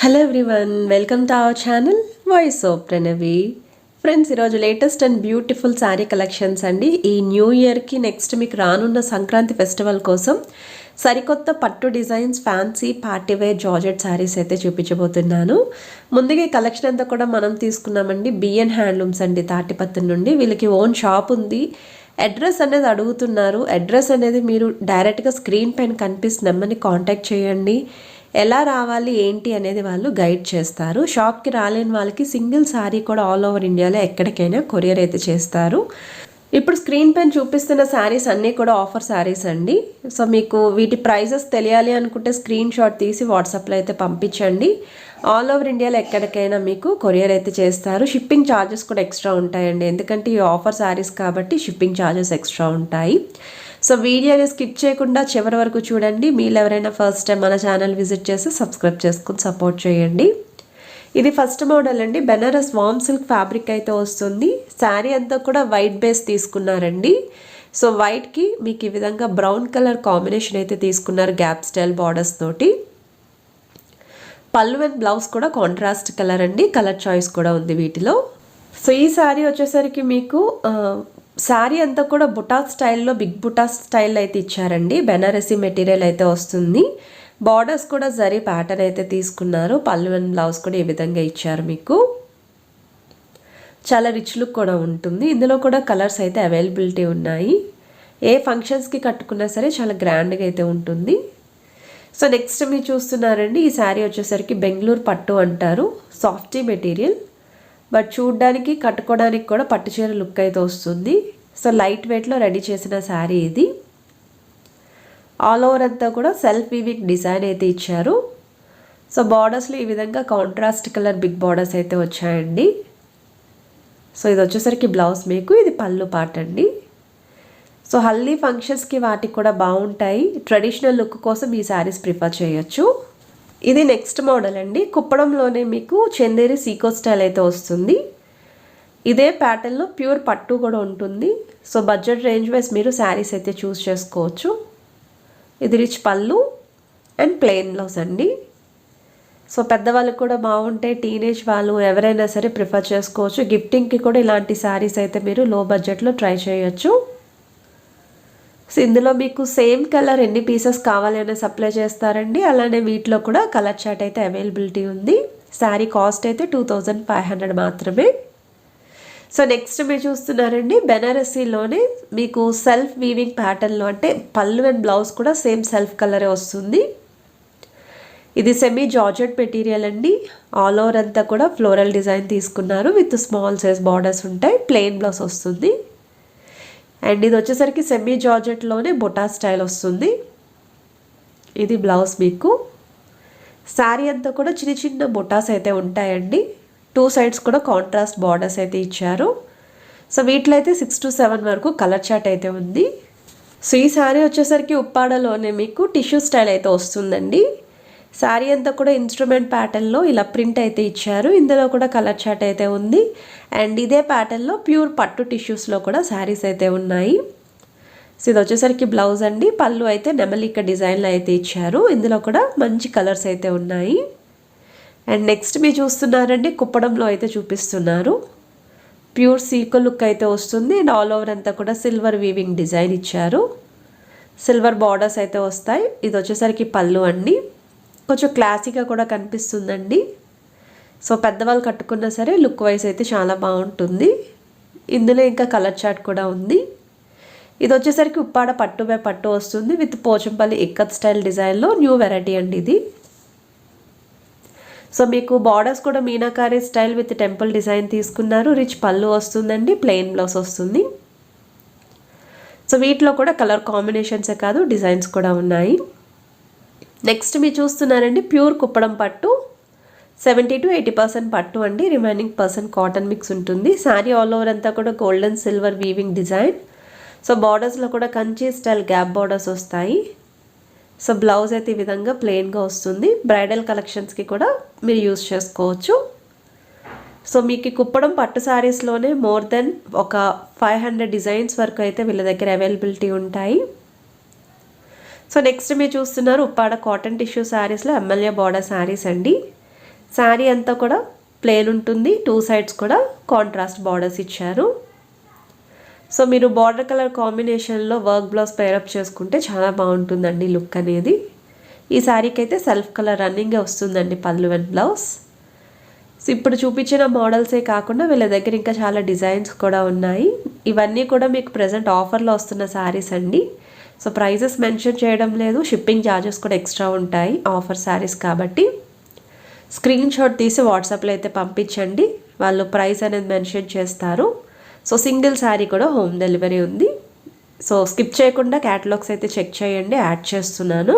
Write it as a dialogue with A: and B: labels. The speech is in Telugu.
A: Hello everyone, welcome to our channel voice of Pranavi. Friends, ఈరోజు latest and beautiful sari collections అండి. ఈ న్యూ ఇయర్కి నెక్స్ట్ మీకు రానున్న సంక్రాంతి ఫెస్టివల్ కోసం సరికొత్త పట్టు designs, fancy partywear georgette saris అయితే చూపించబోతున్నాను. ముందుగా ఈ కలెక్షన్ అంతా కూడా మనం తీసుకున్నామండి బిఎన్ హ్యాండ్లూమ్స్ అండి, తాటిపత్తి నుండి. వీళ్ళకి ఓన్ షాప్ ఉంది. అడ్రస్ అనేది అడుగుతున్నారు. అడ్రస్ అనేది మీరు డైరెక్ట్గా స్క్రీన్ పైన కనిపిస్తున్న నెంబర్ని కాంటాక్ట్ చేయండి. ఎలా రావాలి ఏంటి అనేది వాళ్ళు గైడ్ చేస్తారు. షాప్కి రాలేని వాళ్ళకి సింగిల్ శారీ కూడా ఆల్ ఓవర్ ఇండియాలో ఎక్కడికైనా కొరియర్ అయితే చేస్తారు. ఇప్పుడు స్క్రీన్ పైన చూపిస్తున్న శారీస్ అన్నీ కూడా ఆఫర్ శారీస్ అండి. సో మీకు వీటి ప్రైజెస్ తెలియాలి అనుకుంటే స్క్రీన్ షాట్ తీసి వాట్సాప్లో అయితే పంపించండి. ఆల్ ఓవర్ ఇండియాలో ఎక్కడికైనా మీకు కొరియర్ అయితే చేస్తారు. షిప్పింగ్ ఛార్జెస్ కూడా ఎక్స్ట్రా ఉంటాయండి, ఎందుకంటే ఈ ఆఫర్ శారీస్ కాబట్టి షిప్పింగ్ ఛార్జెస్ ఎక్స్ట్రా ఉంటాయి. సో వీడియోని స్కిప్ చేయకుండా చివరి వరకు చూడండి. మీరు ఎవరైనా ఫస్ట్ టైం మన ఛానల్ విజిట్ చేసి సబ్స్క్రైబ్ చేసుకుని సపోర్ట్ చేయండి. ఇది ఫస్ట్ మోడల్ అండి. బెనారస్ వామ్ సిల్క్ ఫ్యాబ్రిక్ అయితే వస్తుంది. శారీ అంతా కూడా వైట్ బేస్ తీసుకున్నారండి. సో వైట్కి మీకు ఈ విధంగా బ్రౌన్ కలర్ కాంబినేషన్ అయితే తీసుకున్నారు, గ్యాప్ స్టైల్ బార్డర్స్ తోటి. పళ్ళు అండ్ బ్లౌజ్ కూడా కాంట్రాస్ట్ కలర్ అండి. కలర్ చాయిస్ కూడా ఉంది వీటిలో. సో ఈ శారీ వచ్చేసరికి మీకు శారీ అంతా కూడా బుటా స్టైల్లో, బిగ్ బుటా స్టైల్ అయితే ఇచ్చారండి. బెనారసీ మెటీరియల్ అయితే వస్తుంది. బార్డర్స్ కూడా జరీ ప్యాటర్న్ అయితే తీసుకున్నారు. పళ్ళు అండ్ బ్లౌజ్ కూడా ఈ విధంగా ఇచ్చారు. మీకు చాలా రిచ్ లుక్ కూడా ఉంటుంది. ఇందులో కూడా కలర్స్ అయితే అవైలబిలిటీ ఉన్నాయి. ఏ ఫంక్షన్స్కి కట్టుకున్నా సరే చాలా గ్రాండ్గా అయితే ఉంటుంది. సో నెక్స్ట్ మీరు చూస్తున్నారండి, ఈ శారీ వచ్చేసరికి బెంగళూరు పట్టు అంటారు. సాఫ్టీ మెటీరియల్, బట్ చూడ్డానికి కట్టుకోవడానికి కూడా పట్టుచీర లుక్ అయితే వస్తుంది. సో లైట్ వెయిట్లో రెడీ చేసిన శారీ ఇది. ఆల్ ఓవర్ అంతా కూడా సెల్ఫ్ వీవింగ్ డిజైన్ అయితే ఇచ్చారు. సో బార్డర్స్లో ఈ విధంగా కాంట్రాస్ట్ కలర్ బిగ్ బార్డర్స్ అయితే వచ్చాయండి. సో ఇది వచ్చేసరికి బ్లౌజ్ మీకు, ఇది పళ్ళు పార్ట్ అండి. సో హల్దీ ఫంక్షన్స్కి వాటికి కూడా బాగుంటాయి. ట్రెడిషనల్ లుక్ కోసం ఈ శారీస్ ప్రిఫర్ చేయొచ్చు. ఇది నెక్స్ట్ మోడల్ అండి. కుప్పడంలోనే మీకు చందేరి సీకో స్టైల్ అయితే వస్తుంది. ఇదే ప్యాటర్న్లో ప్యూర్ పట్టు కూడా ఉంటుంది. సో బడ్జెట్ రేంజ్ వైజ్ మీరు శారీస్ అయితే చూస్ చేసుకోవచ్చు. ఇది రిచ్ పళ్ళు అండ్ ప్లెయిన్ బ్లౌజ్ అండి. సో పెద్దవాళ్ళకి కూడా బాగుంటాయి. టీనేజ్ వాళ్ళు ఎవరైనా సరే ప్రిఫర్ చేసుకోవచ్చు. గిఫ్టింగ్కి కూడా ఇలాంటి శారీస్ అయితే మీరు లో బడ్జెట్లో ట్రై చేయొచ్చు. సో ఇందులో మీకు సేమ్ కలర్ ఎన్ని పీసెస్ కావాలి అనే సప్లై చేస్తారండి. అలానే వీటిలో కూడా కలర్ చార్ట్ అయితే అవైలబిలిటీ ఉంది. శారీ కాస్ట్ అయితే 2500 మాత్రమే. సో నెక్స్ట్ మీరు చూస్తున్నారండి, బెనారసీలోనే మీకు సెల్ఫ్ వీవింగ్ ప్యాటర్న్లో, అంటే పళ్ళు అండ్ బ్లౌజ్ కూడా సేమ్ సెల్ఫ్ కలరే వస్తుంది. ఇది సెమీ జార్జెట్ మెటీరియల్ అండి. ఆల్ ఓవర్ అంతా కూడా ఫ్లోరల్ డిజైన్ తీసుకున్నారు. విత్ స్మాల్ సైజ్ బార్డర్స్ ఉంటాయి. ప్లెయిన్ బ్లౌజ్ వస్తుంది. అండ్ ఇది వచ్చేసరికి సెమీ జార్జెట్లోనే బొటా స్టైల్ వస్తుంది. ఇది బ్లౌజ్ మీకు. శారీ అంతా కూడా చిన్న చిన్న బొటాస్ అయితే ఉంటాయండి. 2 సైడ్స్ కూడా కాంట్రాస్ట్ బార్డర్స్ అయితే ఇచ్చారు. సో వీటిలో అయితే 6 to 7 వరకు కలర్ చార్ట్ అయితే ఉంది. సో ఈ శారీ వచ్చేసరికి ఉప్పాడలోనే మీకు టిష్యూ స్టైల్ అయితే వస్తుందండి. శారీ అంతా కూడా ఇన్స్ట్రుమెంట్ ప్యాటర్న్లో ఇలా ప్రింట్ అయితే ఇచ్చారు. ఇందులో కూడా కలర్ చార్ట్ అయితే ఉంది. అండ్ ఇదే ప్యాటర్న్లో ప్యూర్ పట్టు టిష్యూస్లో కూడా శారీస్ అయితే ఉన్నాయి. సో ఇది వచ్చేసరికి బ్లౌజ్ అండి. పళ్ళు అయితే నెమలిక డిజైన్లో అయితే ఇచ్చారు. ఇందులో కూడా మంచి కలర్స్ అయితే ఉన్నాయి. అండ్ నెక్స్ట్ మీరు చూస్తున్నారండి, కుప్పడంలో అయితే చూపిస్తున్నారు. ప్యూర్ సీకో లుక్ అయితే వస్తుంది. అండ్ ఆల్ ఓవర్ అంతా కూడా సిల్వర్ వీవింగ్ డిజైన్ ఇచ్చారు. సిల్వర్ బార్డర్స్ అయితే వస్తాయి. ఇది వచ్చేసరికి పళ్ళు అండి. కొంచెం క్లాసీగా కూడా కనిపిస్తుందండి. సో పెద్దవాళ్ళు కట్టుకున్నా సరే లుక్ వైజ్ అయితే చాలా బాగుంటుంది. ఇందులో ఇంకా కలర్ చార్ట్ కూడా ఉంది. ఇది వచ్చేసరికి ఉప్పాడ పట్టు బై పట్టు వస్తుంది. విత్ పోచంపల్లి ఇక్కత్ స్టైల్ డిజైన్లో న్యూ వెరైటీ అండి ఇది. సో మీకు బార్డర్స్ కూడా meenakari style with temple design తీసుకున్నారు. రిచ్ పళ్ళు వస్తుందండి. ప్లెయిన్ బ్లౌజ్ వస్తుంది. సో వీటిలో కూడా కలర్ కాంబినేషన్సే కాదు, డిజైన్స్ కూడా ఉన్నాయి. నెక్స్ట్ మీరు చూస్తున్నారండి, ప్యూర్ కుప్పడం పట్టు. 70 to 80% పట్టు అండి. రిమైనింగ్ % కాటన్ మిక్స్ ఉంటుంది. శారీ ఆల్ ఓవర్ అంతా కూడా golden silver weaving design. So బార్డర్స్లో కూడా కంచి స్టైల్ గ్యాప్ బార్డర్స్ వస్తాయి. సో బ్లౌజ్ అయితే ఈ విధంగా ప్లెయిన్గా వస్తుంది. బ్రైడల్ కలెక్షన్స్కి కూడా మీరు యూస్ చేసుకోవచ్చు. సో మీకు కుప్పడం పట్టు శారీస్లోనే మోర్ దెన్ ఒక 500 డిజైన్స్ వరకు అయితే వీళ్ళ దగ్గర అవైలబిలిటీ ఉంటాయి. సో నెక్స్ట్ మీరు చూస్తున్నారు ఉప్పాడ కాటన్ టిష్యూ శారీస్లో ఎమ్మెల్యే బార్డర్ శారీస్ అండి. శారీ అంతా కూడా ప్లెయిన్ ఉంటుంది, 2 సైడ్స్ కూడా కాంట్రాస్ట్ బార్డర్స్ ఇచ్చారు. సో మీరు బార్డర్ కలర్ కాంబినేషన్లో వర్క్ బ్లౌజ్ పేరప్ చేసుకుంటే చాలా బాగుంటుందండి లుక్ అనేది. ఈ శారీకి అయితే సెల్ఫ్ కలర్ రన్నింగే వస్తుందండి పళ్ళు అండ్ బ్లౌజ్. సో ఇప్పుడు చూపించిన మోడల్సే కాకుండా వీళ్ళ దగ్గర ఇంకా చాలా డిజైన్స్ కూడా ఉన్నాయి. ఇవన్నీ కూడా మీకు ప్రజెంట్ ఆఫర్లో వస్తున్న శారీస్ అండి. సో ప్రైజెస్ మెన్షన్ చేయడం లేదు, షిప్పింగ్ ఛార్జెస్ కూడా ఎక్స్ట్రా ఉంటాయి ఆఫర్ శారీస్ కాబట్టి. స్క్రీన్ షాట్ తీసి వాట్సాప్లో అయితే పంపించండి, వాళ్ళు ప్రైస్ అనేది మెన్షన్ చేస్తారు. సో సింగిల్ శారీ కూడా హోమ్ డెలివరీ ఉంది. సో స్కిప్ చేయకుండా క్యాటలాగ్స్ అయితే చెక్ చేయండి, యాడ్ చేస్తున్నాను.